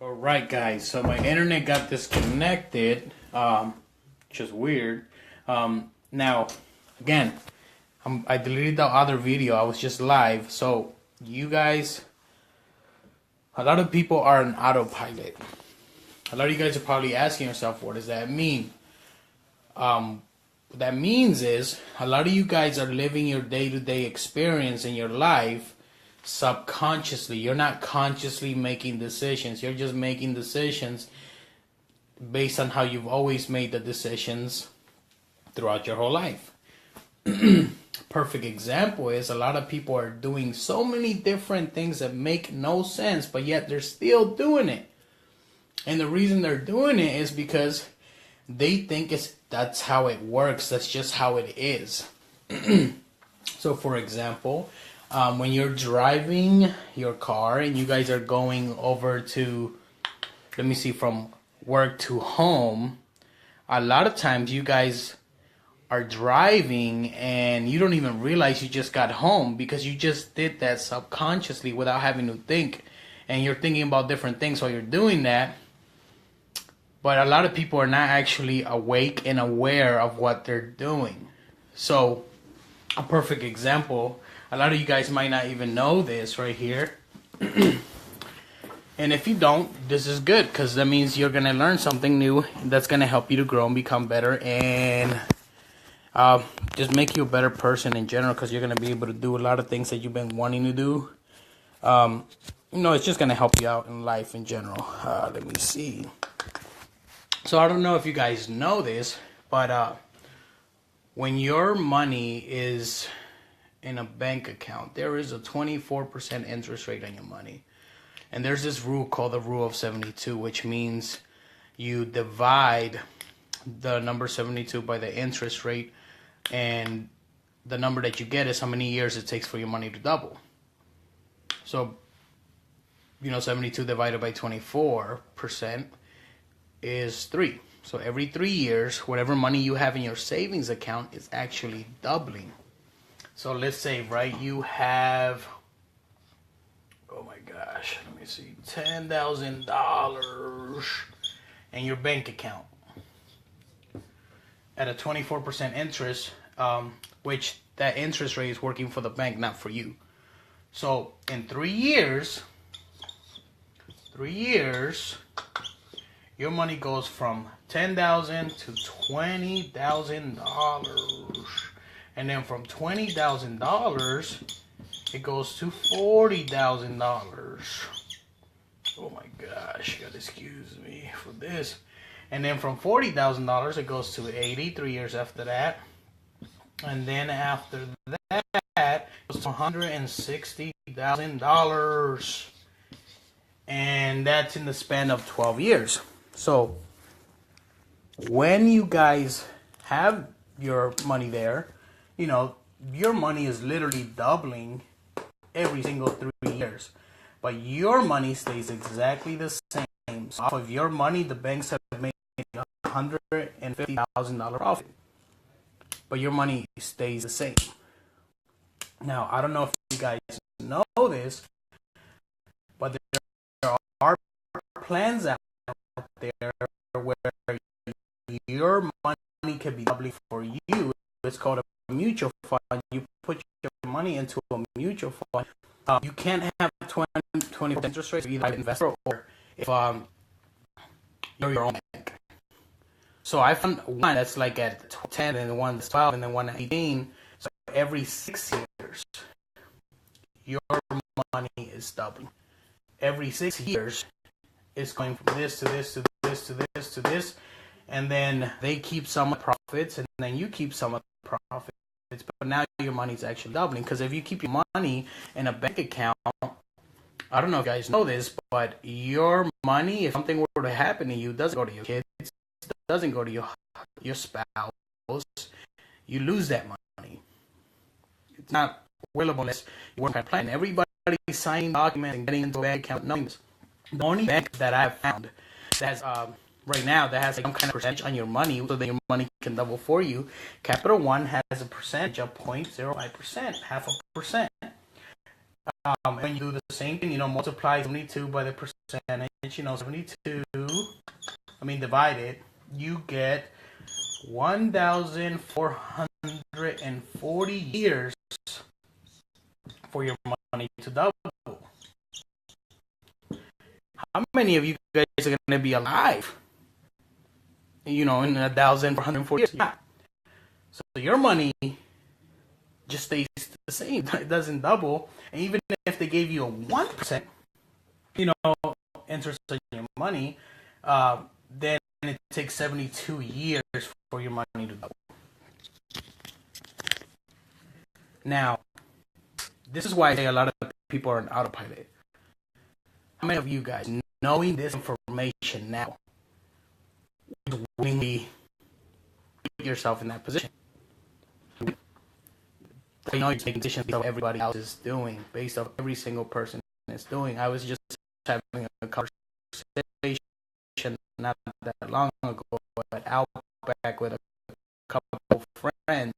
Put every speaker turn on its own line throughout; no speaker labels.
All right, guys. So my internet got disconnected, which is weird. Now, again, I deleted the other video. I was just live. So you guys, a lot of people are on autopilot. A lot of you guys are probably asking yourself, what does that mean? What that means is a lot of you guys are living your day-to-day experience in your life subconsciously. You're not consciously making decisions. You're just making decisions based on how you've always made the decisions throughout your whole life. Perfect example is a lot of people are doing so many different things that make no sense, but yet they're still doing it. And the reason they're doing it is because they think that's how it works. That's just how it is. So, for example, when you're driving your car and you guys are going over to, let me see, from work to home, a lot of times you guys are driving and you don't even realize you just got home because you just did that subconsciously without having to think. And you're thinking about different things while you're doing that. But a lot of people are not actually awake and aware of what they're doing. So, a perfect example, a lot of you guys might not even know this right here. And if you don't, this is good because that means you're going to learn something new that's going to help you to grow and become better and just make you a better person in general because you're going to be able to do a lot of things that you've been wanting to do. It's just going to help you out in life in general. Let me see. So I don't know if you guys know this, but when your money is in a bank account, there is a 24% interest rate on your money. And there's this rule called the rule of 72, which means you divide the number 72 by the interest rate, and the number that you get is how many years it takes for your money to double. So, 72 divided by 24% is 3. So every 3 years, whatever money you have in your savings account is actually doubling. So let's say, right, you have, oh my gosh, let me see, $10,000 in your bank account at a 24% interest, which that interest rate is working for the bank, not for you. So in 3 years, your money goes from $10,000 to $20,000. And then from $20,000, it goes to $40,000. Oh my gosh, you gotta excuse me for this. And then from $40,000, it goes to 80, 3 years after that. And then after that, it goes to $160,000. And that's in the span of 12 years. So, when you guys have your money there, your money is literally doubling every single 3 years. But your money stays exactly the same. So, off of your money, the banks have made $150,000 profit. But your money stays the same. Now, I don't know if you guys know this, but there are plans out there where your money can be doubling for you. It's called a mutual fund. You put your money into a mutual fund. You can't have 20% interest rates either investor or if you're your own bank. So I found one that's like at 10 and one that's 12 and then one at 18. So every 6 years, your money is doubling. Every 6 years, it's going from this to this to this to this to this, and then they keep some of the profits, and then you keep some of the profits. But now your money's actually doubling because if you keep your money in a bank account, I don't know if you guys know this, but your money, if something were to happen to you, doesn't go to your kids, doesn't go to your spouse. You lose that money. It's not willable unless you work on a plan. Everybody signing documents and getting into a bank account. No, the only bank that I've found that has right now that has some kind of percentage on your money so that your money can double for you, Capital One has a percentage of 0.05%, half a percent. When you do the same thing, multiply 72 by the percentage, 72, divided, you get 1,440 years for your money to double. How many of you guys are going to be alive? In 1,440 years? Yeah. So your money just stays the same. It doesn't double. And even if they gave you a 1%, interest on your money, then it takes 72 years for your money to double. Now, this is why I say a lot of people are on autopilot. How many of you guys, knowing this information now, would willingly put yourself in that position? You're making decisions based on what everybody else is doing, based on every single person is doing. I was just having a conversation not that long ago at Outback with a couple of friends,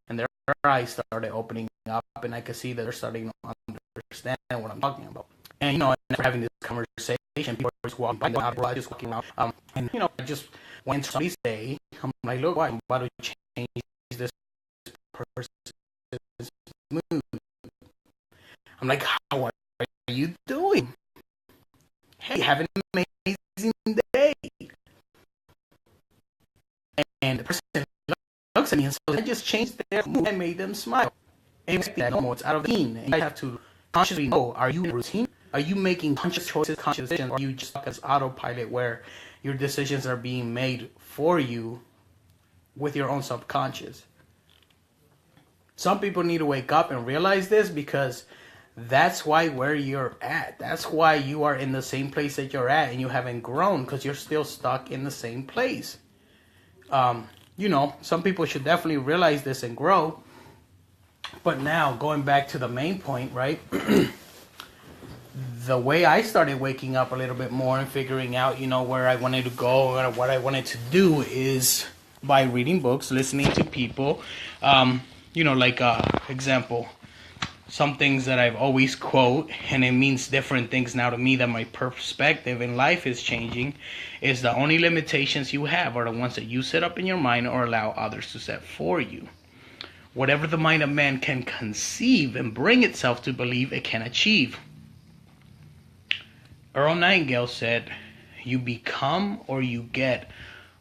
and their eyes started opening up, and I could see that they're starting to understand what I'm talking about. And after having this conversation, people are just walking by, just walking around, and I just went to somebody's day. I'm like, look, why? I'm about to change this person's mood. I'm like, how are you doing? Hey, have an amazing day. And the person looks at me and says, I just changed their mood. I made them smile. And it's out of the routine. And you have to consciously know, are you in a routine? Are you making conscious choices, conscious decisions, or are you just stuck as autopilot where your decisions are being made for you with your own subconscious? Some people need to wake up and realize this, because that's why where you're at. That's why you are in the same place that you're at and you haven't grown, because you're still stuck in the same place. Some people should definitely realize this and grow. But now, going back to the main point, right? The way I started waking up a little bit more and figuring out, where I wanted to go and what I wanted to do is by reading books, listening to people, example, some things that I've always quote, and it means different things now to me, that my perspective in life is changing, is the only limitations you have are the ones that you set up in your mind or allow others to set for you. Whatever the mind of man can conceive and bring itself to believe, it can achieve. Earl Nightingale said, you become or you get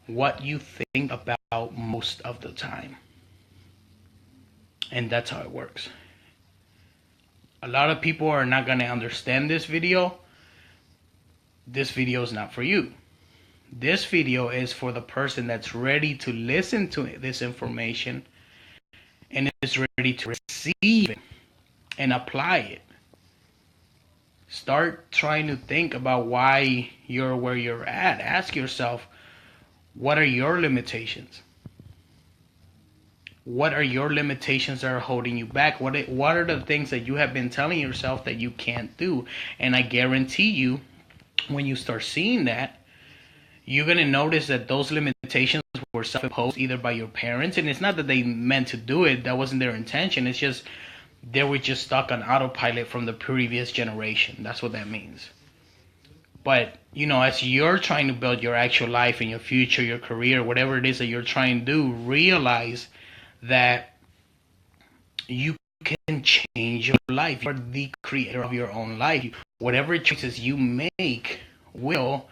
what you think about most of the time. And that's how it works. A lot of people are not going to understand this video. This video is not for you. This video is for the person that's ready to listen to this information and is ready to receive it and apply it. Start trying to think about why you're where you're at. Ask yourself, what are your limitations? What are your limitations that are holding you back? What are the things that you have been telling yourself that you can't do? And I guarantee you, when you start seeing that, you're going to notice that those limitations were self-imposed either by your parents. And it's not that they meant to do it. That wasn't their intention. It's just they were just stuck on autopilot from the previous generation. That's what that means. But, as you're trying to build your actual life and your future, your career, whatever it is that you're trying to do, realize that you can change your life. You're the creator of your own life. Whatever choices you make will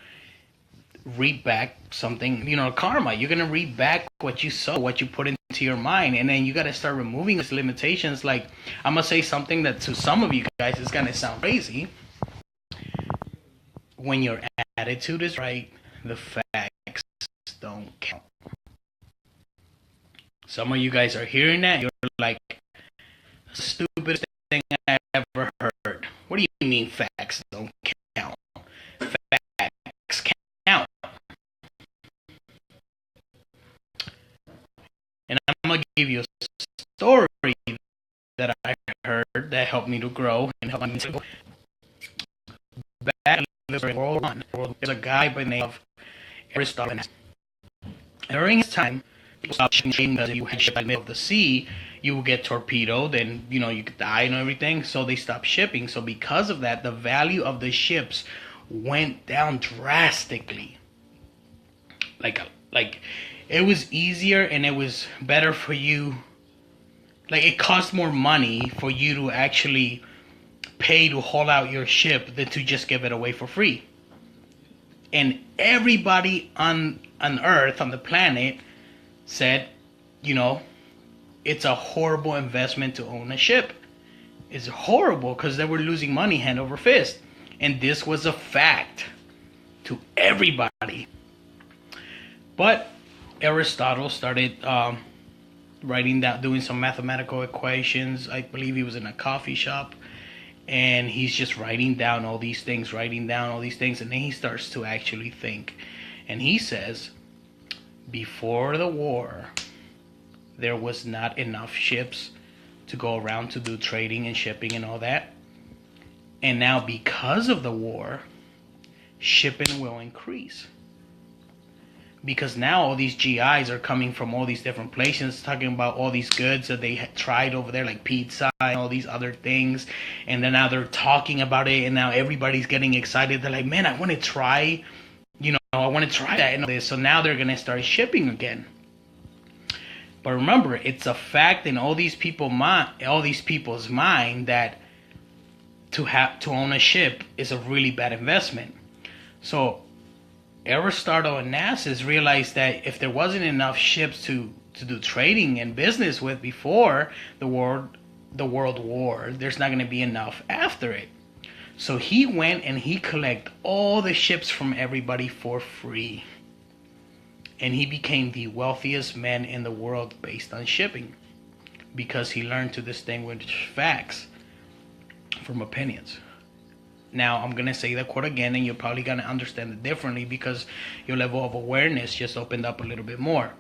reap back something, karma. You're going to reap back what you sow, what you put into your mind. And then you got to start removing these limitations. Like, I'm going to say something that to some of you guys is going to sound crazy. When your attitude is right, the facts don't count. Some of you guys are hearing that. You're like, stupidest thing I ever heard. What do you mean facts don't count? Facts count. And I'm going to give you a story that I heard that helped me to grow and helped me to go. Back in World War I, there's a guy by the name of Aristotle. During his time, people stopped shipping because you had ship in the middle of the sea, you would get torpedoed and you could die and everything. So they stopped shipping. So because of that, the value of the ships went down drastically. Like it was easier and it was better for you. Like it cost more money for you to actually pay to haul out your ship than to just give it away for free. And everybody on Earth, on the planet, said, it's a horrible investment to own a ship. It's horrible because they were losing money hand over fist. And this was a fact to everybody. But Aristotle started writing down, doing some mathematical equations. I believe he was in a coffee shop. And he's just writing down all these things. And then he starts to actually think. And he says, before the war, there was not enough ships to go around to do trading and shipping and all that. And now because of the war, shipping will increase. Because now all these GIs are coming from all these different places, talking about all these goods that they had tried over there, like pizza and all these other things. And then now they're talking about it, and now everybody's getting excited. They're like, man, I want to try, I want to try that and all this. So now they're going to start shipping again. But remember, it's a fact in all these people's mind that to own a ship is a really bad investment. So Aristotle and Nasus realized that if there wasn't enough ships to do trading and business with before the World War, there's not going to be enough after it. So he went and he collected all the ships from everybody for free. And he became the wealthiest man in the world based on shipping, because he learned to distinguish facts from opinions. Now, I'm going to say the quote again, and you're probably going to understand it differently because your level of awareness just opened up a little bit more.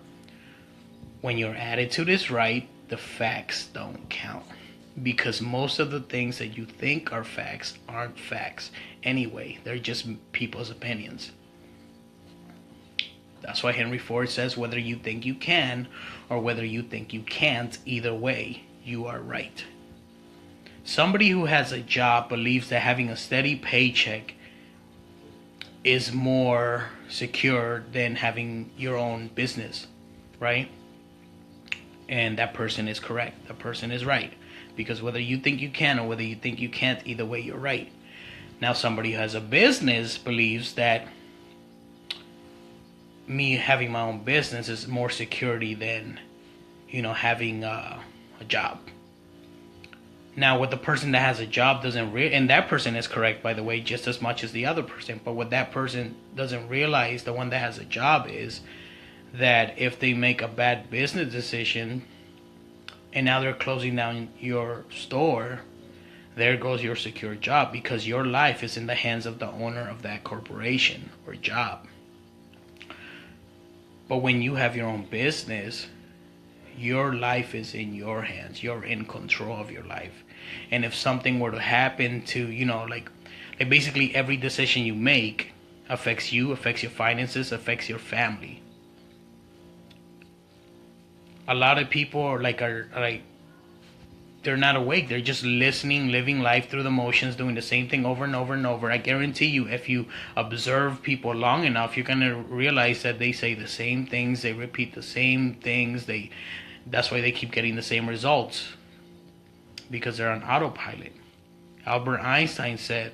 When your attitude is right, the facts don't count. Because most of the things that you think are facts aren't facts anyway. They're just people's opinions. That's why Henry Ford says, whether you think you can or whether you think you can't, either way, you are right. Somebody who has a job believes that having a steady paycheck is more secure than having your own business, right? And that person is correct. That person is right. Because whether you think you can or whether you think you can't, either way, you're right. Now, somebody who has a business believes that me having my own business is more security than, having a job. Now, what the person that has a job doesn't and that person is correct, by the way, just as much as the other person. But what that person doesn't realize, the one that has a job, is that if they make a bad business decision and now they're closing down your store, there goes your secure job, because your life is in the hands of the owner of that corporation or job. But when you have your own business, your life is in your hands. You're in control of your life. And if something were to happen to, like basically every decision you make affects you, affects your finances, affects your family. A lot of people are they're not awake. They're just listening, living life through the motions, doing the same thing over and over and over. I guarantee you, if you observe people long enough, you're going to realize that they say the same things. They repeat the same things. That's why they keep getting the same results, because they're on autopilot. Albert Einstein said,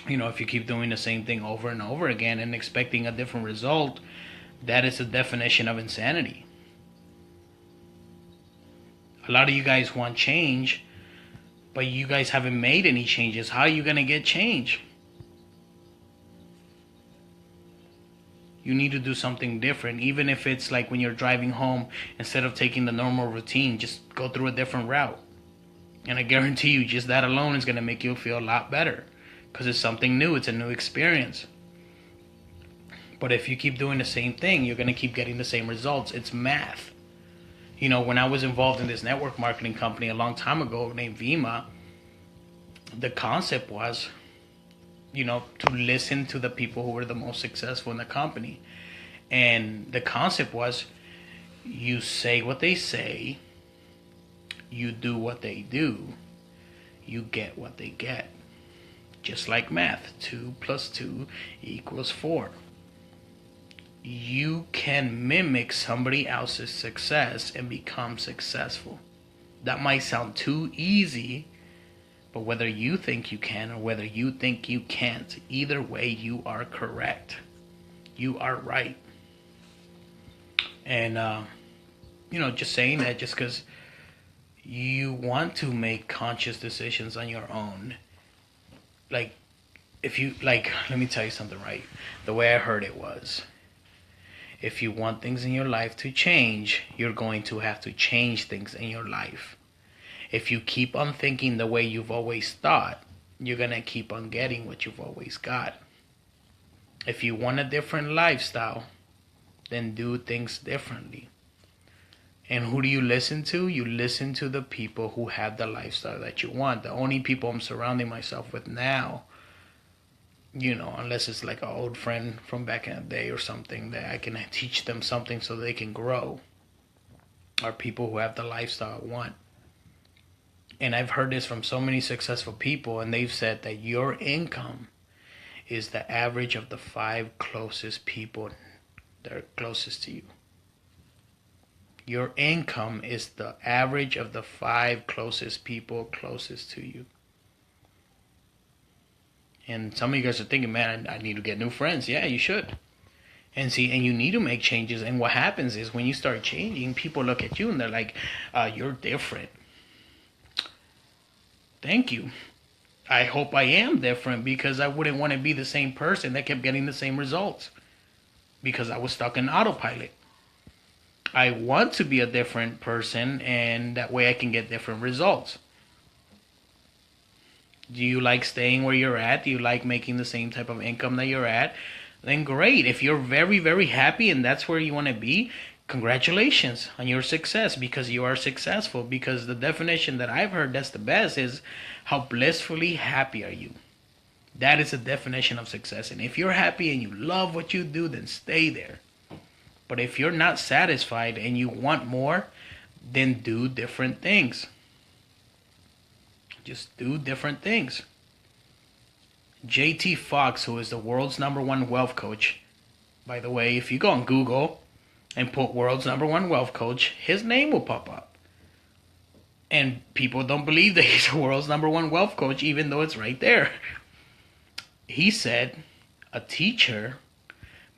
if you keep doing the same thing over and over again and expecting a different result, that is the definition of insanity. A lot of you guys want change, but you guys haven't made any changes. How are you going to get change? You need to do something different. Even if it's like when you're driving home, instead of taking the normal routine, just go through a different route. And I guarantee you, just that alone is going to make you feel a lot better, because it's something new. It's a new experience. But if you keep doing the same thing, you're going to keep getting the same results. It's math. When I was involved in this network marketing company a long time ago named Vima, the concept was, to listen to the people who were the most successful in the company. And the concept was, you say what they say, you do what they do, you get what they get. Just like math, 2 plus 2 equals 4. You can mimic somebody else's success and become successful. That might sound too easy, but whether you think you can or whether you think you can't, either way you are correct. You are right. And, just saying that just because you want to make conscious decisions on your own. Let me tell you something, right? The way I heard it was, if you want things in your life to change, you're going to have to change things in your life. If you keep on thinking the way you've always thought, you're going to keep on getting what you've always got. If you want a different lifestyle, then do things differently. And who do you listen to? You listen to the people who have the lifestyle that you want. The only people I'm surrounding myself with now, unless it's like an old friend from back in the day or something that I can teach them something so they can grow, are people who have the lifestyle I want. And I've heard this from so many successful people, and they've said that your income is the average of the 5 closest people that are closest to you. Your income is the average of the 5 closest people closest to you. And some of you guys are thinking, man, I need to get new friends. Yeah, you should. And you need to make changes. And what happens is when you start changing, people look at you and they're like, you're different. Thank you. I hope I am different, because I wouldn't want to be the same person that kept getting the same results because I was stuck in autopilot. I want to be a different person, and that way I can get different results. Do you like staying where you're at? Do you like making the same type of income that you're at? Then great. If you're very, very happy and that's where you want to be, congratulations on your success, because you are successful. Because the definition that I've heard that's the best is, how blissfully happy are you? That is the definition of success. And if you're happy and you love what you do, then stay there. But if you're not satisfied and you want more, then do different things. Just do different things. JT Fox, who is the world's #1 wealth coach, by the way, if you go on Google and put world's #1 wealth coach, his name will pop up. And people don't believe that he's the world's #1 wealth coach, even though it's right there. He said a teacher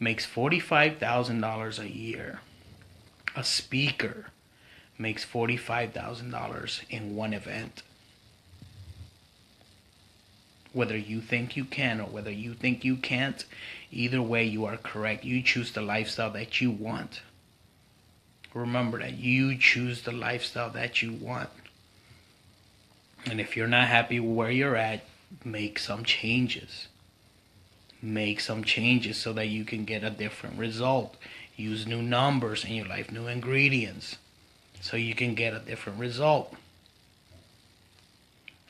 makes $45,000 a year. A speaker makes $45,000 in one event. Whether you think you can or whether you think you can't, either way you are correct. You choose the lifestyle that you want. Remember that you choose the lifestyle that you want. And if you're not happy where you're at, make some changes. Make some changes so that you can get a different result. Use new numbers in your life, new ingredients, so you can get a different result.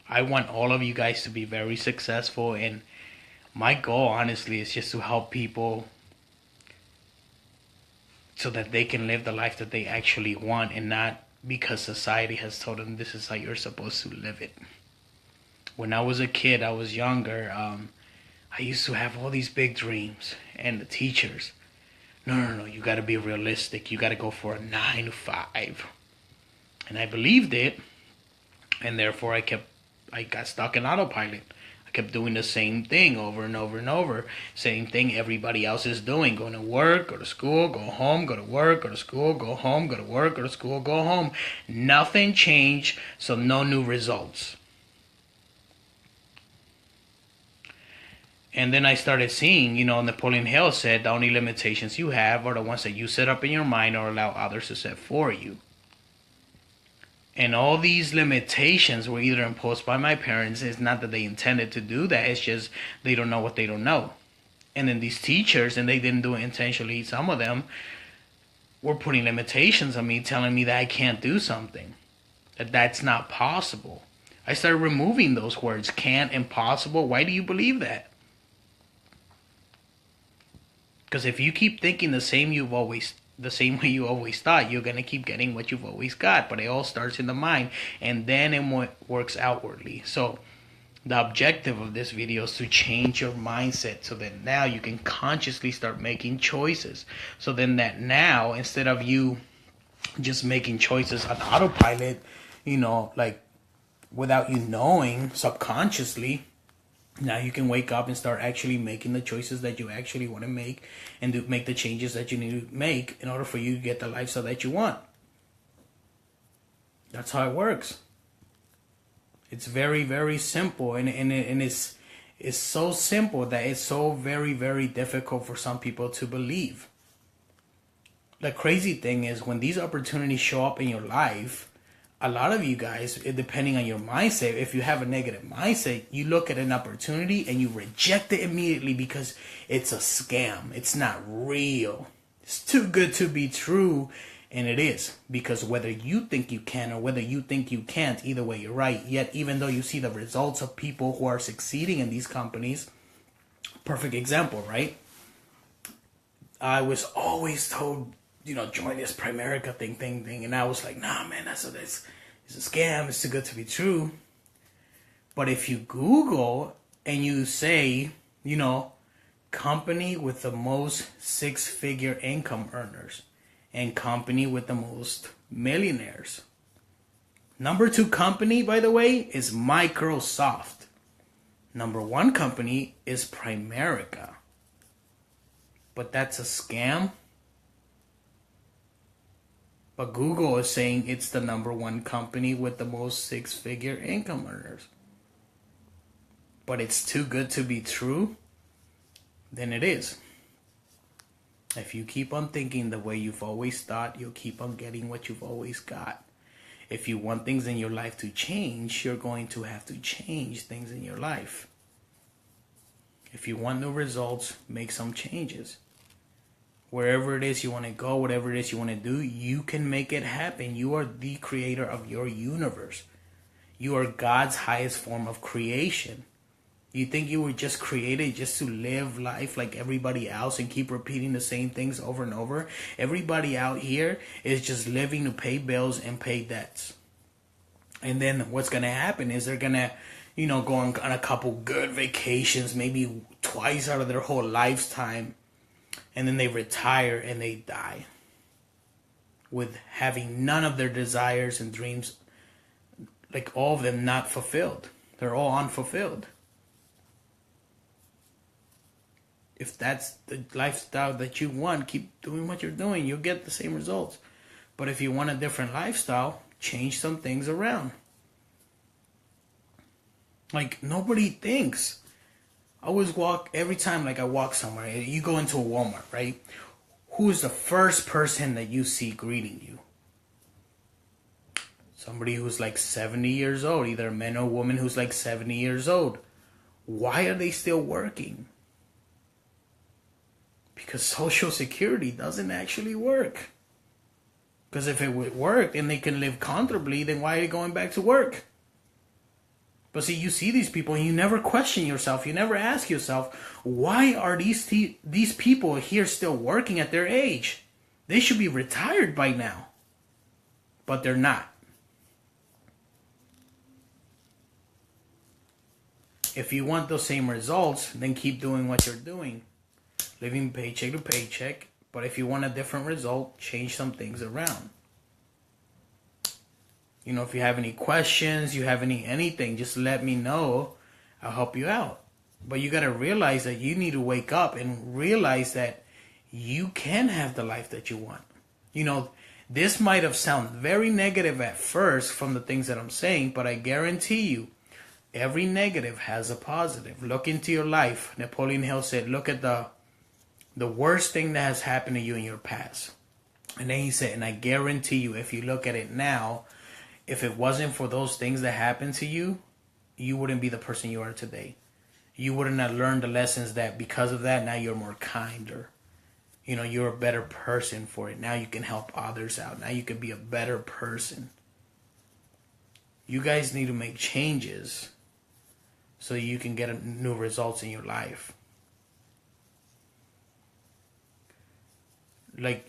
I want all of you guys to be very successful, and my goal, honestly, is just to help people so that they can live the life that they actually want, and not because society has told them this is how you're supposed to live it. When I was a kid, I was younger, I used to have all these big dreams, and the teachers, no, you got to be realistic. You got to go for a 9 to 5. And I believed it, and therefore I got stuck in autopilot. I kept doing the same thing over and over and over. Same thing everybody else is doing. Going to work, go to school, go home, go to work, go to school, go home, go to work, go to school, go home. Nothing changed, so no new results. And then I started seeing, Napoleon Hill said the only limitations you have are the ones that you set up in your mind or allow others to set for you. And all these limitations were either imposed by my parents. It's not that they intended to do that. It's just they don't know what they don't know. And then these teachers, and they didn't do it intentionally, some of them were putting limitations on me, telling me that I can't do something, that that's not possible. I started removing those words, can't, impossible. Why do you believe that? Because if you keep thinking the same way you always thought, you're going to keep getting what you've always got. But it all starts in the mind, and then it works outwardly. So The objective of this video is to change your mindset so that now you can consciously start making choices. So then that now, instead of you just making choices on autopilot, like without you knowing subconsciously, now you can wake up and start actually making the choices that you actually want to make and to make the changes that you need to make in order for you to get the lifestyle that you want. That's how it works. It's very, very simple, and it's so simple that it's so very, very difficult for some people to believe. The crazy thing is when these opportunities show up in your life, a lot of you guys, depending on your mindset, if you have a negative mindset, you look at an opportunity and you reject it immediately because it's a scam. It's not real. It's too good to be true. And it is, because whether you think you can or whether you think you can't, either way you're right. Yet even though you see the results of people who are succeeding in these companies, perfect example, right? I was always told, join this Primerica thing, and I was like, nah, man, it's a scam. It's too good to be true. But if you Google and you say, company with the most six-figure income earners, and company with the most millionaires. Number 2 company, by the way, is Microsoft. Number 1 company is Primerica. But that's a scam. But Google is saying it's the number 1 company with the most six-figure income earners. But it's too good to be true, then it is. If you keep on thinking the way you've always thought, you'll keep on getting what you've always got. If you want things in your life to change, you're going to have to change things in your life. If you want new results, make some changes. Wherever it is you want to go, whatever it is you want to do, you can make it happen. You are the creator of your universe. You are God's highest form of creation. You think you were just created just to live life like everybody else and keep repeating the same things over and over? Everybody out here is just living to pay bills and pay debts. And then what's going to happen is they're going to, go on a couple good vacations, maybe twice out of their whole lifetime. And then they retire and they die with having none of their desires and dreams, like all of them, not fulfilled. They're all unfulfilled. If that's the lifestyle that you want, keep doing what you're doing. You'll get the same results. But if you want a different lifestyle, change some things around. Like, nobody thinks. I always walk, every time I walk somewhere, you go into a Walmart, right? Who's the first person that you see greeting you? Somebody who's 70 years old, either a man or woman who's 70 years old. Why are they still working? Because Social Security doesn't actually work. Because if it would work and they can live comfortably, then why are they going back to work? But see, you see these people and you never question yourself. You never ask yourself, why are these people here still working at their age? They should be retired by now. But they're not. If you want those same results, then keep doing what you're doing. Living paycheck to paycheck. But if you want a different result, change some things around. If you have any questions, you have anything, just let me know. I'll help you out. But you got to realize that you need to wake up and realize that you can have the life that you want. This might have sounded very negative at first from the things that I'm saying, but I guarantee you, every negative has a positive. Look into your life. Napoleon Hill said, look at the worst thing that has happened to you in your past. And then he said, and I guarantee you, if you look at it now, if it wasn't for those things that happened to you, you wouldn't be the person you are today. You wouldn't have learned the lessons that because of that, now you're more kinder. You're a better person for it. Now you can help others out. Now you can be a better person. You guys need to make changes so you can get new results in your life.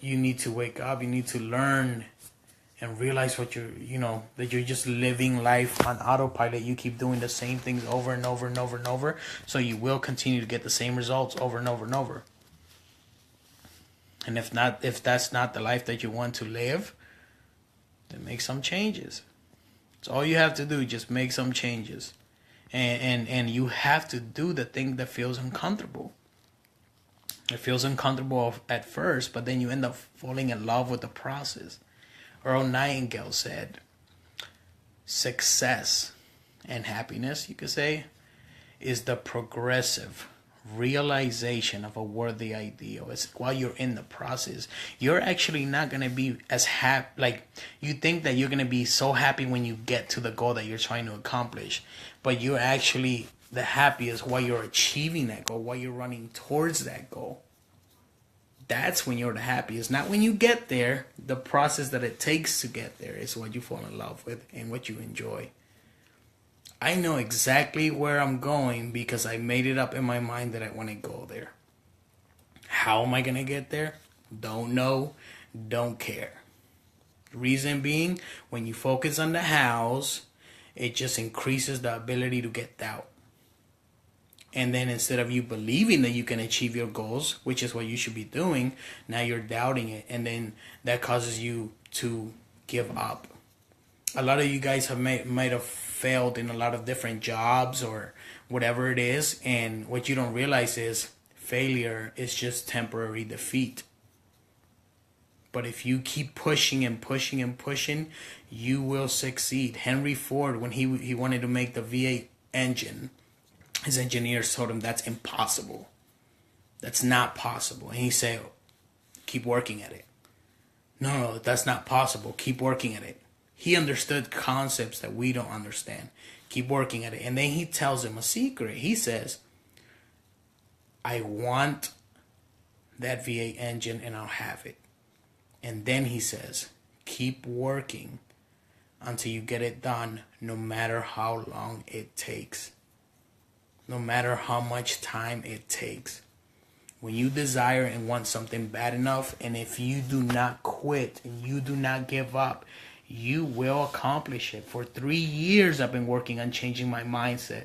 You need to wake up. You need to learn and realize what that you're just living life on autopilot. You keep doing the same things over and over and over and over, so you will continue to get the same results over and over and over. And if that's not the life that you want to live, then make some changes. It's all you have to do. Just make some changes, and you have to do the thing that feels uncomfortable. It feels uncomfortable at first, but then you end up falling in love with the process. Earl Nightingale said, success and happiness, you could say, is the progressive realization of a worthy ideal. It's while you're in the process, you're actually not going to be as happy. Like, you think that you're going to be so happy when you get to the goal that you're trying to accomplish, but you're actually the happiest while you're achieving that goal, while you're running towards that goal. That's when you're the happiest. Not when you get there. The process that it takes to get there is what you fall in love with and what you enjoy. I know exactly where I'm going because I made it up in my mind that I want to go there. How am I going to get there? Don't know. Don't care. Reason being, when you focus on the hows, it just increases the ability to get doubt. And then instead of you believing that you can achieve your goals, which is what you should be doing, now you're doubting it. And then that causes you to give up. A lot of you guys might have failed in a lot of different jobs or whatever it is. And what you don't realize is failure is just temporary defeat. But if you keep pushing and pushing and pushing, you will succeed. Henry Ford, when he wanted to make the V8 engine, his engineers told him that's impossible. That's not possible. And he said, keep working at it. No, that's not possible. Keep working at it. He understood concepts that we don't understand. Keep working at it. And then he tells him a secret. He says, I want that V8 engine and I'll have it. And then he says, keep working until you get it done, no matter how long it takes. No matter how much time it takes. When you desire and want something bad enough, and if you do not quit and you do not give up, you will accomplish it. For 3 years, I've been working on changing my mindset.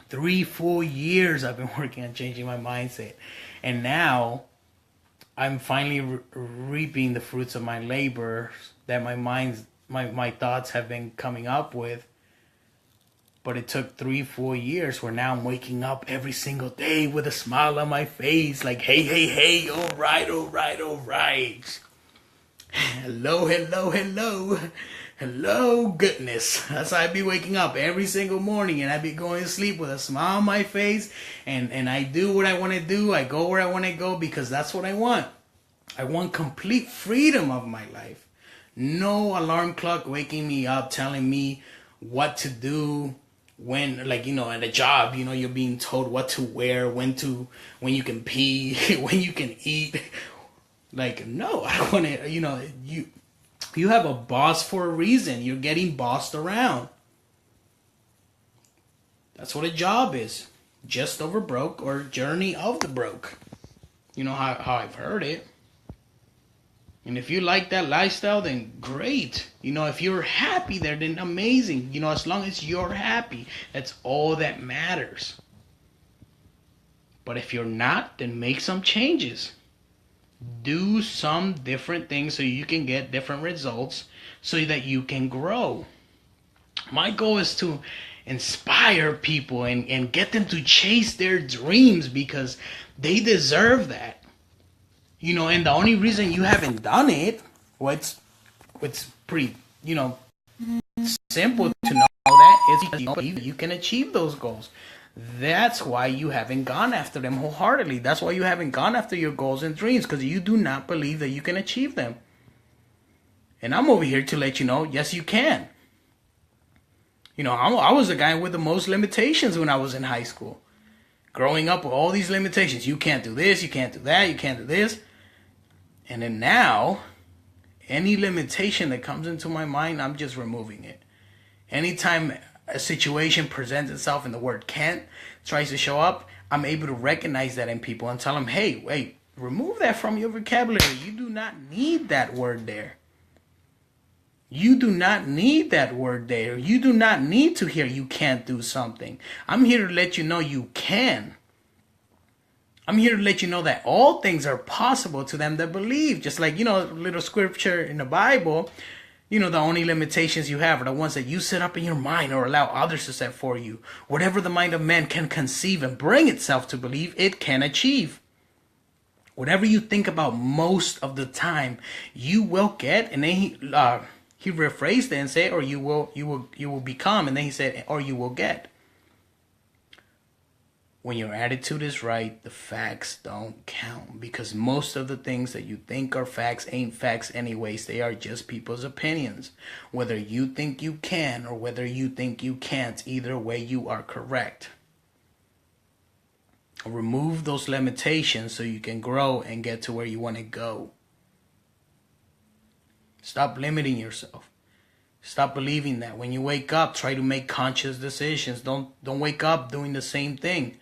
3 full years, I've been working on changing my mindset. And now, I'm finally reaping the fruits of my labor that my thoughts have been coming up with. But it took 3 full years where now I'm waking up every single day with a smile on my face. Like, hey, all right. Hello, goodness. That's how I be waking up every single morning. And I be going to sleep with a smile on my face. And I do what I want to do. I go where I want to go because that's what I want. I want complete freedom of my life. No alarm clock waking me up, telling me what to do. When, like, at a job, you're being told what to wear, when you can pee, when you can eat. Like, no, I don't want to, you have a boss for a reason. You're getting bossed around. That's what a job is. Just over broke or journey of the broke. You know how I've heard it. And if you like that lifestyle, then great. If you're happy there, then amazing. As long as you're happy, that's all that matters. But if you're not, then make some changes. Do some different things so you can get different results so that you can grow. My goal is to inspire people and get them to chase their dreams because they deserve that. And the only reason you haven't done it, what's pretty, simple to know that is because you believe you can achieve those goals. That's why you haven't gone after them wholeheartedly. That's why you haven't gone after your goals and dreams, because you do not believe that you can achieve them. And I'm over here to let you know, yes, you can. I was the guy with the most limitations when I was in high school. Growing up with all these limitations. You can't do this, you can't do that, you can't do this. And then now, any limitation that comes into my mind, I'm just removing it. Anytime a situation presents itself and the word can't tries to show up, I'm able to recognize that in people and tell them, hey, wait, remove that from your vocabulary. You do not need that word there. You do not need that word there. You do not need to hear you can't do something. I'm here to let you know you can. I'm here to let you know that all things are possible to them that believe. Just like, little scripture in the Bible, the only limitations you have are the ones that you set up in your mind or allow others to set for you. Whatever the mind of man can conceive and bring itself to believe, it can achieve. Whatever you think about most of the time, you will get. And then he rephrased it and said, or you will become. And then he said, or you will get. When your attitude is right, the facts don't count, because most of the things that you think are facts ain't facts anyways. They are just people's opinions. Whether you think you can or whether you think you can't, either way you are correct. Remove those limitations so you can grow and get to where you want to go. Stop limiting yourself. Stop believing that. When you wake up, try to make conscious decisions. Don't wake up doing the same thing.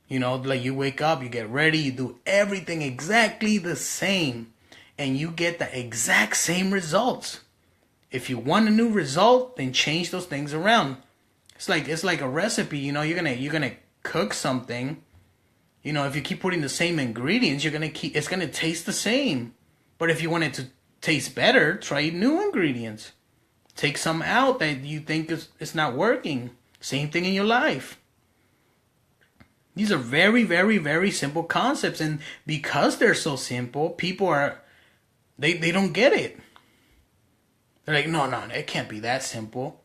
Like you wake up, you get ready, you do everything exactly the same, and you get the exact same results. If you want a new result, then change those things around. It's like a recipe. You're gonna cook something. If you keep putting the same ingredients, it's gonna taste the same. But if you want it to taste better, try new ingredients. Take some out that you think it's not working. Same thing in your life. These are very, very, very simple concepts, and because they're so simple, people they don't get it. They're like, no, it can't be that simple.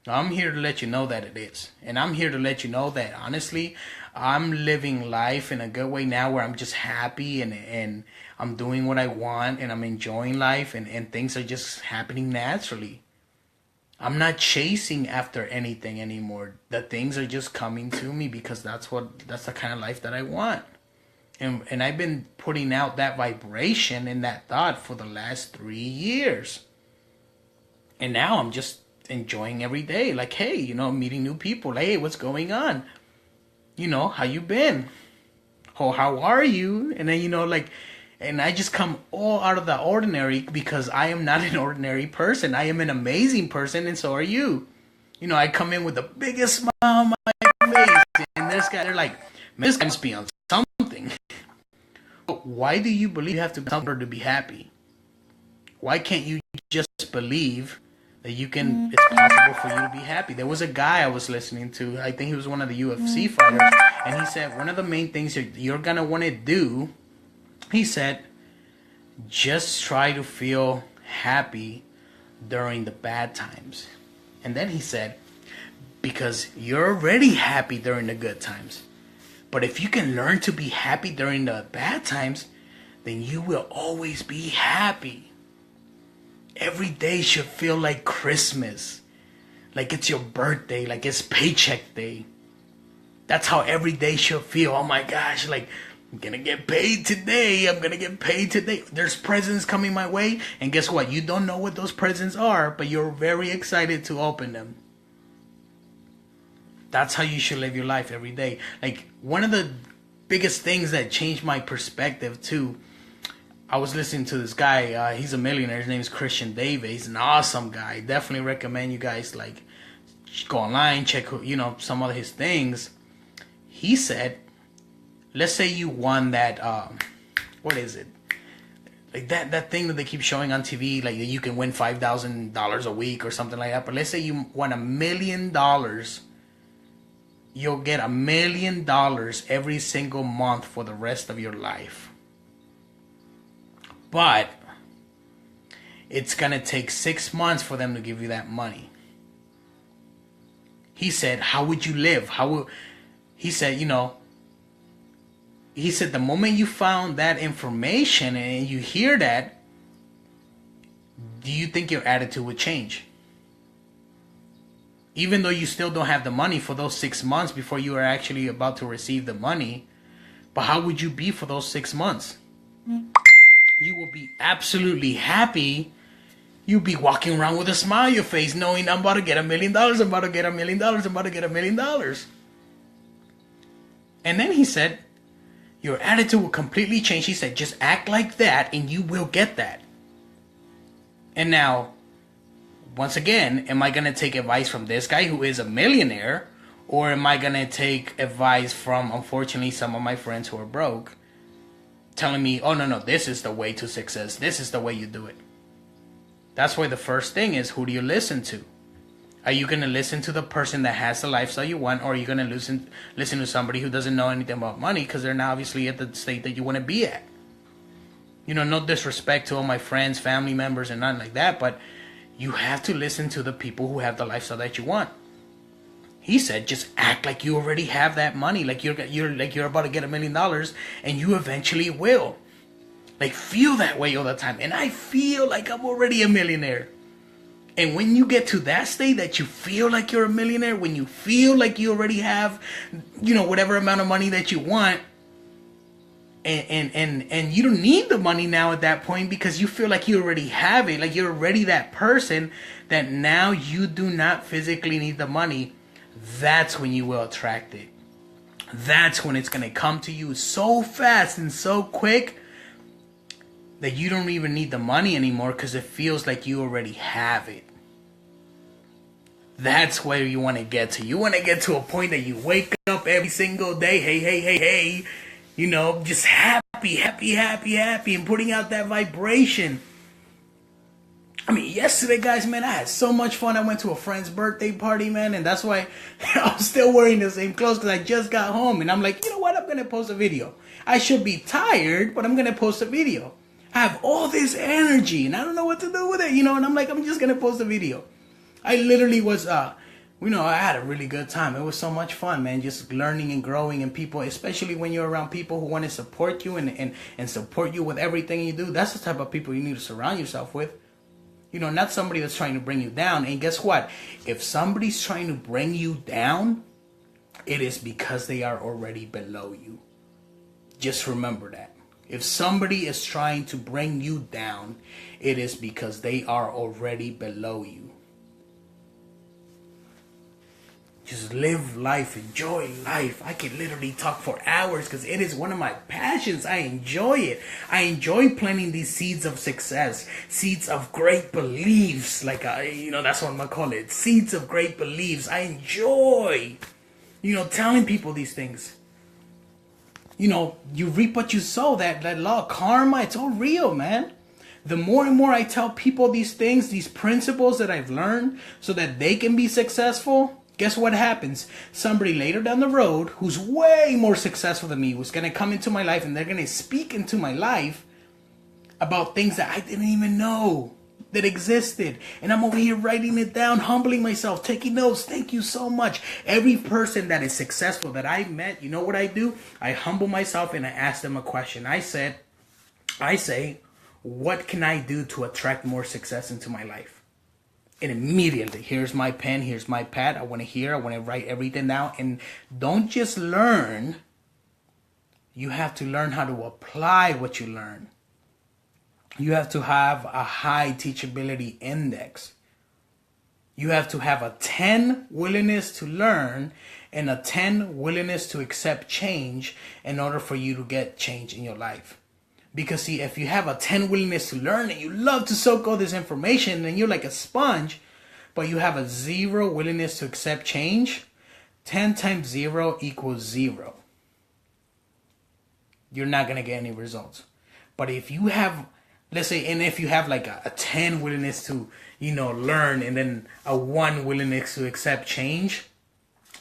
I'm here to let you know that it is. And I'm here to let you know that, honestly, I'm living life in a good way now where I'm just happy and I'm doing what I want and I'm enjoying life and things are just happening naturally. I'm not chasing after anything anymore. The things are just coming to me because that's the kind of life that I want. And I've been putting out that vibration and that thought for the last 3 years. And now I'm just enjoying every day. Like, hey, meeting new people. Like, hey, what's going on? How you been? Oh, how are you? And then, and I just come all out of the ordinary because I am not an ordinary person. I am an amazing person, and so are you. I come in with the biggest smile on my face, and they're like, man, this guy must be on something. Why do you believe you have to be something to be happy? Why can't you just believe that it's possible for you to be happy? There was a guy I was listening to, I think he was one of the UFC fighters, and he said one of the main things you're going to want to do, he said, just try to feel happy during the bad times. And then he said, because you're already happy during the good times. But if you can learn to be happy during the bad times, then you will always be happy. Every day should feel like Christmas. Like it's your birthday, like it's paycheck day. That's how every day should feel. Oh my gosh, like, I'm gonna get paid today. I'm gonna get paid today. There's presents coming my way. And guess what? You don't know what those presents are, but you're very excited to open them. That's how you should live your life every day. Like, one of the biggest things that changed my perspective too, I was listening to this guy. He's a millionaire. His name is Christian David. He's an awesome guy. Definitely recommend you guys go online, check some of his things. He said, let's say you won that, what is it? Like that thing that they keep showing on TV, like you can win $5,000 a week or something like that. But let's say you won $1 million. You'll get $1 million every single month for the rest of your life. But it's going to take 6 months for them to give you that money. He said, how would you live? He said, he said the moment you found that information and you hear that, do you think your attitude would change? Even though you still don't have the money for those 6 months before you are actually about to receive the money, but how would you be for those 6 months? You will be absolutely happy. You'll be walking around with a smile on your face knowing I'm about to get $1 million, I'm about to get $1 million, I'm about to get $1 million. And then he said, your attitude will completely change. He said, just act like that and you will get that. And now, once again, am I going to take advice from this guy who is a millionaire? Or am I going to take advice from, unfortunately, some of my friends who are broke, telling me, oh, no, this is the way to success. This is the way you do it. That's why the first thing is, who do you listen to? Are you going to listen to the person that has the lifestyle you want, or are you going to listen to somebody who doesn't know anything about money because they're not obviously at the state that you want to be at? You know, no disrespect to all my friends, family members, and nothing like that, but you have to listen to the people who have the lifestyle that you want. He said, just act like you already have that money, like you're about to get $1 million, and you eventually will. Like, feel that way all the time. And I feel like I'm already a millionaire. And when you get to that state that you feel like you're a millionaire, when you feel like you already have, you know, whatever amount of money that you want, and you don't need the money now at that point because you feel like you already have it, like you're already that person that now you do not physically need the money, that's when you will attract it. That's when it's going to come to you so fast and so quick that you don't even need the money anymore because it feels like you already have it. That's where you want to get to. You want to get to a point that you wake up every single day, hey, you know, just happy, and putting out that vibration. I mean, yesterday, guys, man, I had so much fun. I went to a friend's birthday party, man, and that's why I'm still wearing the same clothes because I just got home. And I'm like, you know what? I'm going to post a video. I should be tired, but I'm going to post a video. I have all this energy, and I don't know what to do with it, you know, and I'm like, I'm just going to post a video. I literally was, you know, I had a really good time. It was so much fun, man, just learning and growing, and people, especially when you're around people who want to support you and support you with everything you do. That's the type of people you need to surround yourself with. You know, not somebody that's trying to bring you down. And guess what? If somebody's trying to bring you down, it is because they are already below you. Just remember that. If somebody is trying to bring you down, it is because they are already below you. Just live life, enjoy life. I can literally talk for hours because it is one of my passions. I enjoy it. I enjoy planting these seeds of success, seeds of great beliefs. Like, you know, that's what I'm going to call it. Seeds of great beliefs. I enjoy, you know, telling people these things. You know, you reap what you sow. That law of karma, it's all real, man. The more and more I tell people these things, these principles that I've learned so that they can be successful, guess what happens? Somebody later down the road who's way more successful than me was going to come into my life, and they're going to speak into my life about things that I didn't even know that existed. And I'm over here writing it down, humbling myself, taking notes. Thank you so much. Every person that is successful that I met, you know what I do? I humble myself and I ask them a question. I say, what can I do to attract more success into my life? And immediately, here's my pen, here's my pad. I want to write everything down. And don't just learn. You have to learn how to apply what you learn. You have to have a high teachability index. You have to have a 10 willingness to learn and a 10 willingness to accept change in order for you to get change in your life. Because see, if you have a 10 willingness to learn and you love to soak all this information and you're like a sponge, but you have a 0 willingness to accept change, 10 times 0 equals 0. You're not going to get any results. But if you have, let's say, and if you have like a 10 willingness to, you know, learn and then a 1 willingness to accept change,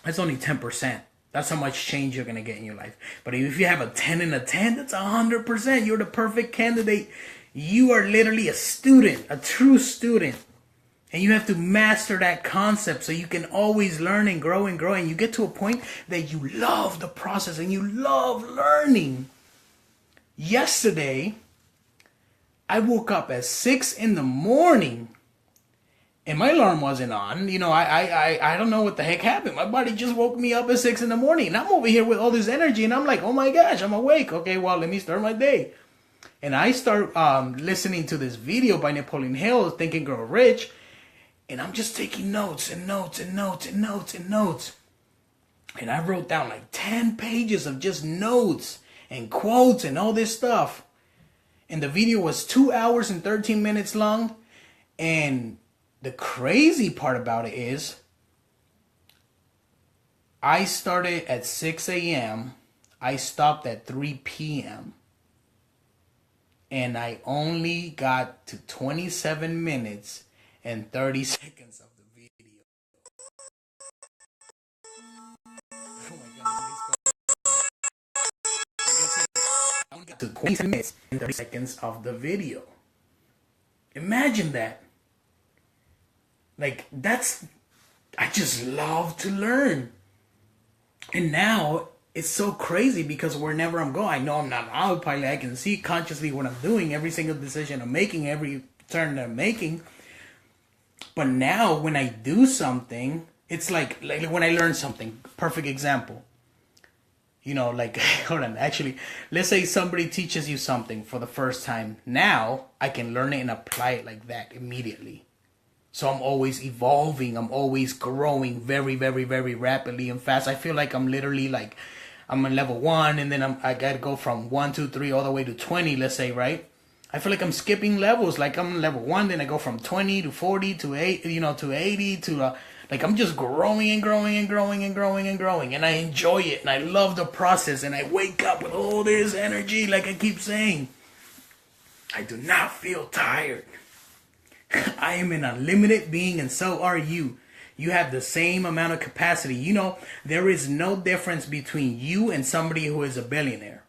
that's only 10%. That's how much change you're going to get in your life. But if you have a 10 and a 10, that's 100%. You're the perfect candidate. You are literally a student, a true student. And you have to master that concept so you can always learn and grow and grow. And you get to a point that you love the process and you love learning. Yesterday, I woke up at 6 in the morning. And my alarm wasn't on. You know, I don't know what the heck happened. My body just woke me up at 6 in the morning. And I'm over here with all this energy. And I'm like, oh my gosh, I'm awake. Okay, well, let me start my day. And I start listening to this video by Napoleon Hill, Think and Grow Rich. And I'm just taking notes and notes and notes and notes and notes. And I wrote down like 10 pages of just notes and quotes and all this stuff. And the video was 2 hours and 13 minutes long. And the crazy part about it is I started at 6 a.m. I stopped at 3 p.m. And I only got to 27 minutes and 30 seconds of the video. Oh my God. Like I said, I only got to 27 minutes and 30 seconds of the video. Imagine that. Like, I just love to learn. And now it's so crazy because whenever I'm going, I know I'm not on autopilot. I can see consciously what I'm doing, every single decision I'm making, every turn that I'm making. But now when I do something, it's like when I learn something. Perfect example. Like, hold on, actually, let's say somebody teaches you something for the first time. Now I can learn it and apply it like that immediately. So I'm always evolving. I'm always growing very, very, very rapidly and fast. I feel like I'm literally like, I'm on level 1 and then I got to go from 1, 2, 3 all the way to 20, let's say, right? I feel like I'm skipping levels. Like I'm on level 1, then I go from 20 to 40 to 8, to 80 to like I'm just growing and growing and growing and growing and growing. And I enjoy it and I love the process and I wake up with all this energy, like I keep saying. I do not feel tired. I am an unlimited being and so are you. You have the same amount of capacity. There is no difference between you and somebody who is a billionaire.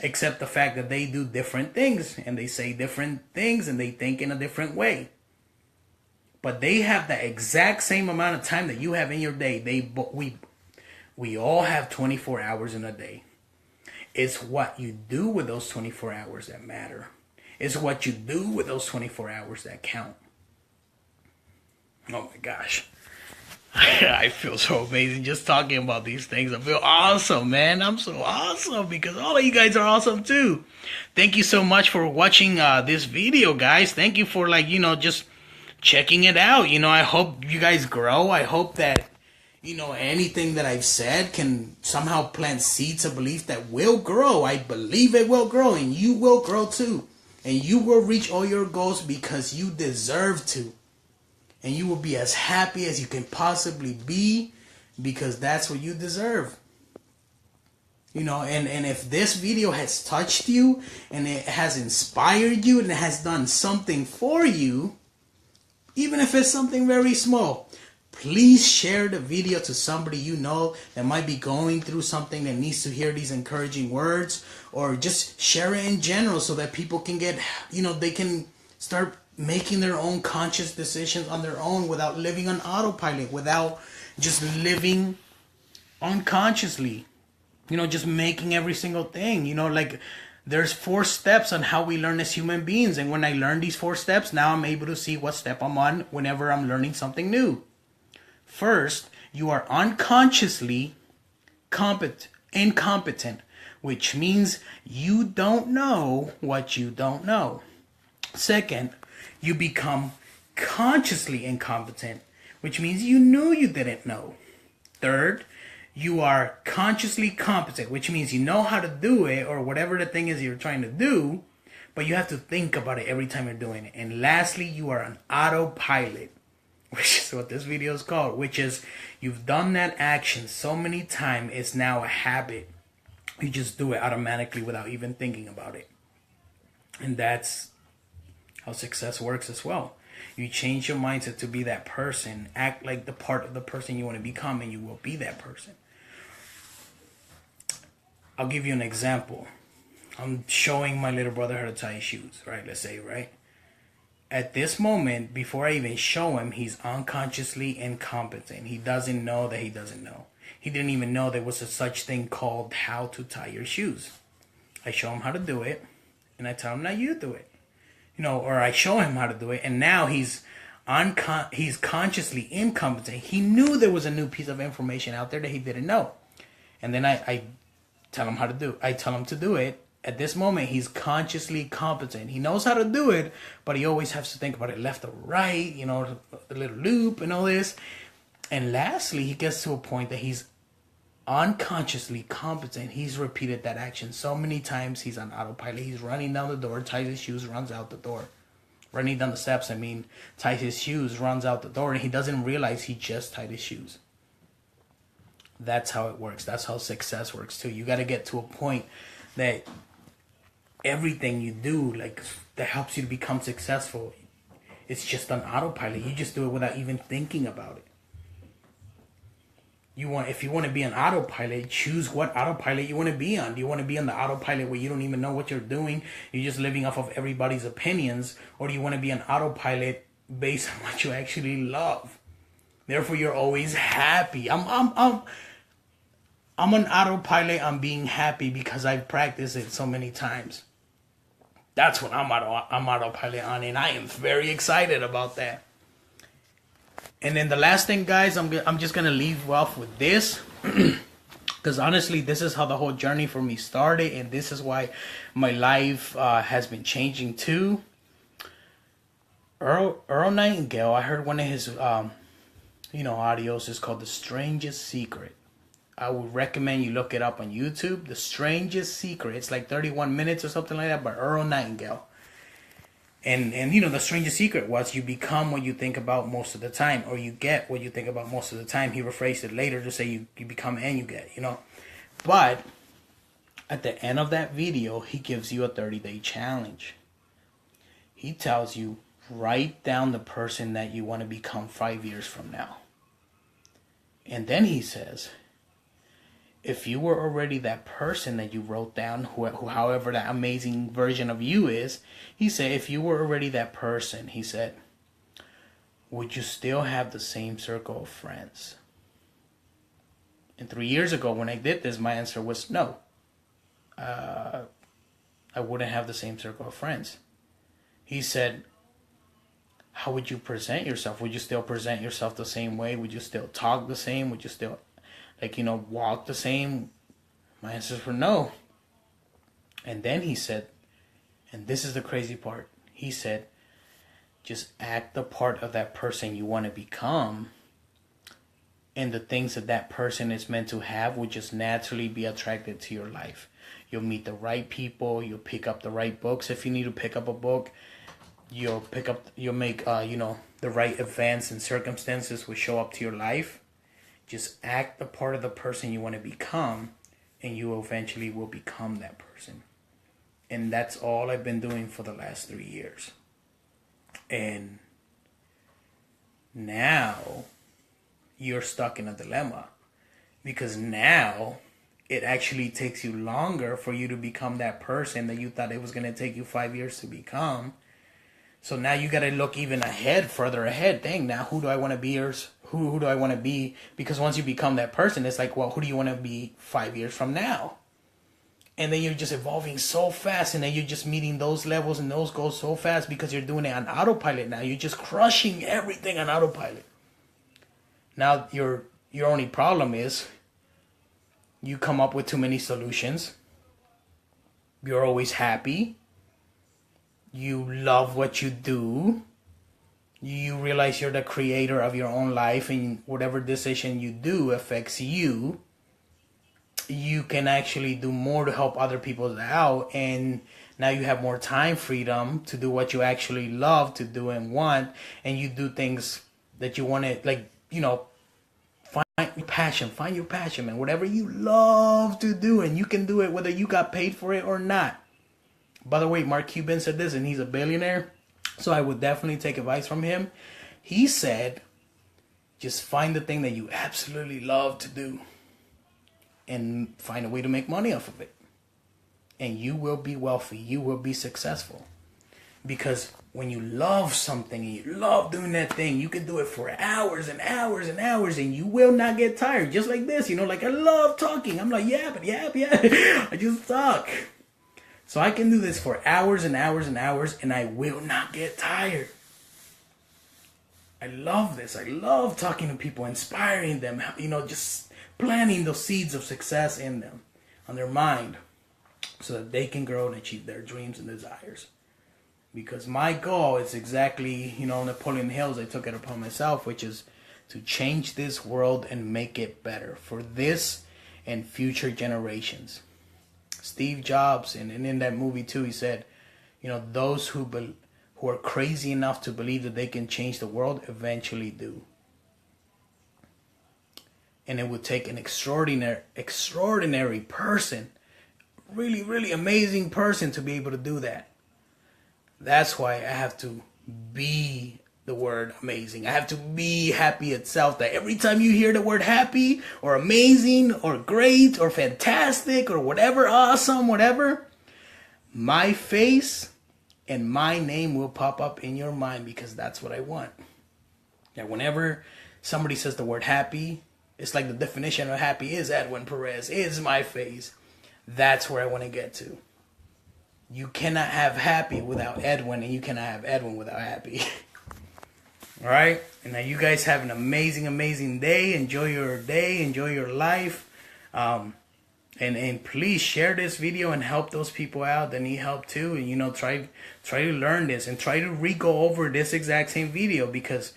Except the fact that they do different things and they say different things and they think in a different way. But they have the exact same amount of time that you have in your day. We all have 24 hours in a day. It's what you do with those 24 hours that matter. It's what you do with those 24 hours that count. Oh my gosh. I feel so amazing just talking about these things. I feel awesome, man. I'm so awesome because all of you guys are awesome too. Thank you so much for watching this video, guys. Thank you for just checking it out. I hope you guys grow. I hope that, anything that I've said can somehow plant seeds of belief that will grow. I believe it will grow and you will grow too. And you will reach all your goals because you deserve to. And you will be as happy as you can possibly be because that's what you deserve. And if this video has touched you and it has inspired you and it has done something for you, even if it's something very small, please share the video to somebody you know that might be going through something that needs to hear these encouraging words, or just share it in general so that people can get, they can start making their own conscious decisions on their own without living on autopilot, without just living unconsciously, just making every single thing, like there's 4 steps on how we learn as human beings. And when I learn these 4 steps, now I'm able to see what step I'm on whenever I'm learning something new. First, you are unconsciously incompetent, which means you don't know what you don't know. Second, you become consciously incompetent, which means you knew you didn't know. Third, you are consciously competent, which means you know how to do it or whatever the thing is you're trying to do, but you have to think about it every time you're doing it. And lastly, you are an autopilot, which is what this video is called, which is you've done that action so many times, it's now a habit. You just do it automatically without even thinking about it. And that's how success works as well. You change your mindset to be that person, act like the part of the person you want to become, and you will be that person. I'll give you an example. I'm showing my little brother how to tie his shoes, right? Let's say, right? At this moment, before I even show him, he's unconsciously incompetent. He doesn't know that he doesn't know. He didn't even know there was a such thing called how to tie your shoes. I show him how to do it, and I tell him, now you do it. Or I show him how to do it, and now he's consciously incompetent. He knew there was a new piece of information out there that he didn't know. And then I tell him how to do. I tell him to do it. At this moment, he's consciously competent. He knows how to do it, but he always has to think about it left or right, the little loop and all this. And lastly, he gets to a point that he's unconsciously competent. He's repeated that action so many times, he's on autopilot. He's running down the door, ties his shoes, runs out the door. running down the steps, ties his shoes, runs out the door, and he doesn't realize he just tied his shoes. That's how it works. That's how success works too. You got to get to a point that everything you do, like, that helps you to become successful, it's just on autopilot. You just do it without even thinking about it. If you want to be on autopilot, choose what autopilot you want to be on. Do you want to be on the autopilot where you don't even know what you're doing? You're just living off of everybody's opinions, or do you want to be on autopilot based on what you actually love? Therefore, you're always happy. I'm on autopilot on being happy because I've practiced it so many times. That's what I'm autopilot on, and I am very excited about that. And then the last thing, guys, I'm just gonna leave off with this, because honestly, this is how the whole journey for me started, and this is why my life has been changing too. Earl Nightingale, I heard one of his audios is called "The Strangest Secret." I would recommend you look it up on YouTube. The Strangest Secret. It's like 31 minutes or something like that by Earl Nightingale. And the strangest secret was you become what you think about most of the time, or you get what you think about most of the time. He rephrased it later to say you become and you get, But at the end of that video, he gives you a 30-day challenge. He tells you, write down the person that you want to become 5 years from now. And then he says, if you were already that person that you wrote down, who however that amazing version of you is, he said, if you were already that person, he said, would you still have the same circle of friends? And 3 years ago when I did this, my answer was no. I wouldn't have the same circle of friends. He said, how would you present yourself? Would you still present yourself the same way? Would you still talk the same? Would you still walk the same? My answers were no. And then he said, and this is the crazy part, he said, just act the part of that person you want to become, and the things that person is meant to have will just naturally be attracted to your life. You'll meet the right people, you'll pick up the right books if you need to pick up a book, you'll make the right events and circumstances will show up to your life. Just act the part of the person you want to become, and you eventually will become that person. And that's all I've been doing for the last 3 years. And now you're stuck in a dilemma, because now it actually takes you longer for you to become that person that you thought it was going to take you 5 years to become. So now you got to look even further ahead. Dang, now who do I want to be? Who do I want to be? Because once you become that person, it's like, well, who do you want to be 5 years from now? And then you're just evolving so fast, and then you're just meeting those levels and those goals so fast because you're doing it on autopilot now. You're just crushing everything on autopilot. Now your only problem is you come up with too many solutions. You're always happy. You love what you do. You realize you're the creator of your own life, and whatever decision you do affects you. You can actually do more to help other people out, and now you have more time freedom to do what you actually love to do and want, and you do things that you want to, find your passion, man. Whatever you love to do, and you can do it whether you got paid for it or not. By the way, Mark Cuban said this, and he's a billionaire, so I would definitely take advice from him. He said, just find the thing that you absolutely love to do and find a way to make money off of it. And you will be wealthy. You will be successful. Because when you love something and you love doing that thing, you can do it for hours and hours and hours, and you will not get tired. Just like this, like I love talking. I'm like, yeah. I just talk. So I can do this for hours and hours and hours, and I will not get tired. I love this. I love talking to people, inspiring them, just planting those seeds of success in them, on their mind, so that they can grow and achieve their dreams and desires. Because my goal is exactly, Napoleon Hills, I took it upon myself, which is to change this world and make it better for this and future generations. Steve Jobs, and in that movie too, he said, those who who are crazy enough to believe that they can change the world eventually do. And it would take an extraordinary person, really, really amazing person to be able to do that. That's why I have to be the word amazing. I have to be happy itself. That every time you hear the word happy or amazing or great or fantastic or whatever, awesome, whatever, my face and my name will pop up in your mind, because that's what I want. That whenever somebody says the word happy, it's like the definition of happy is Edwin Perez, is my face. That's where I want to get to. You cannot have happy without Edwin, and you cannot have Edwin without happy. All right? And now you guys have an amazing, amazing day. Enjoy your day. Enjoy your life. And please share this video and help those people out that need help too. And, you know, try to learn this and try to re-go over this exact same video, because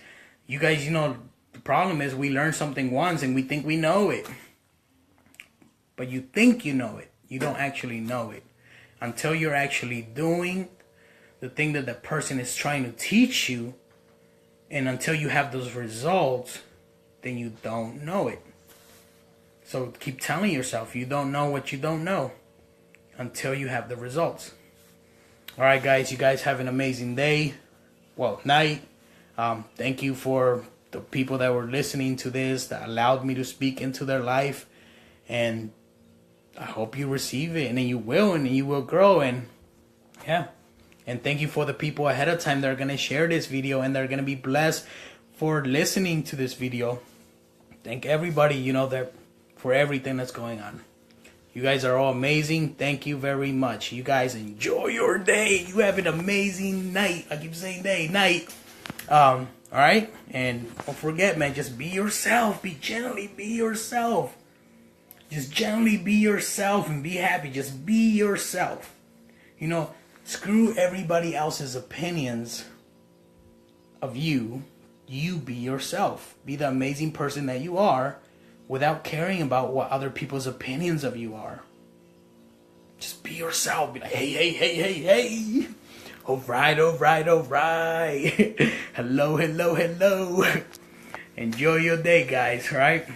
you guys, you know, the problem is we learn something once and we think we know it. But you think you know it. You don't actually know it. Until you're actually doing the thing that the person is trying to teach you, and until you have those results, then you don't know it. So keep telling yourself you don't know what you don't know until you have the results. All right, guys. You guys have an amazing day. Well, night. Thank you for the people that were listening to this, that allowed me to speak into their life. And I hope you receive it, and then you will grow. And yeah. And thank you for the people ahead of time that are going to share this video and they're going to be blessed for listening to this video. Thank everybody, you know, that for everything that's going on. You guys are all amazing. Thank you very much. You guys enjoy your day. You have an amazing night. I keep saying day, night. All right. And don't forget, man, just be yourself. Be yourself. Just gently be yourself and be happy. Just be yourself. You know, screw everybody else's opinions of you. You be yourself. Be the amazing person that you are without caring about what other people's opinions of you are. Just be yourself. Be like, hey. All right. Hello. Enjoy your day, guys, right?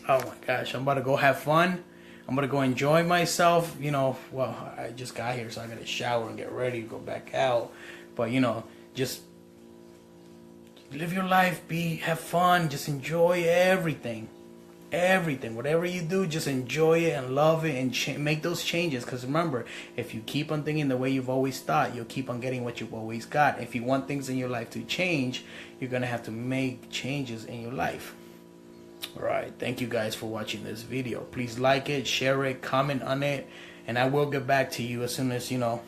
Oh my gosh, I'm about to go have fun. I'm going to go enjoy myself. You know, well, I just got here, so I got to shower and get ready to go back out. But, you know, just live your life, have fun, just enjoy everything. Whatever you do, just enjoy it and love it and make those changes. Because remember, if you keep on thinking the way you've always thought, you'll keep on getting what you've always got. If you want things in your life to change, you're going to have to make changes in your life. Alright, thank you guys for watching this video. Please like it, share it, comment on it, and I will get back to you as soon as, you know,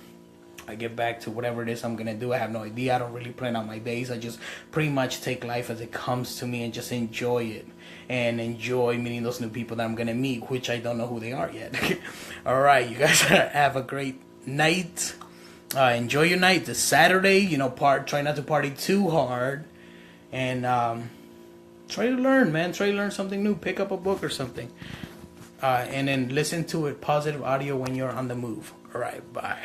I get back to whatever it is I'm going to do. I have no idea. I don't really plan out my days. I just pretty much take life as it comes to me and just enjoy it. And enjoy meeting those new people that I'm going to meet, which I don't know who they are yet. Alright, you guys have a great night. Enjoy your night. This Saturday, you know, try not to party too hard. And, try to learn, man. Try to learn something new. Pick up a book or something. And then listen to it, positive audio, when you're on the move. Alright, bye.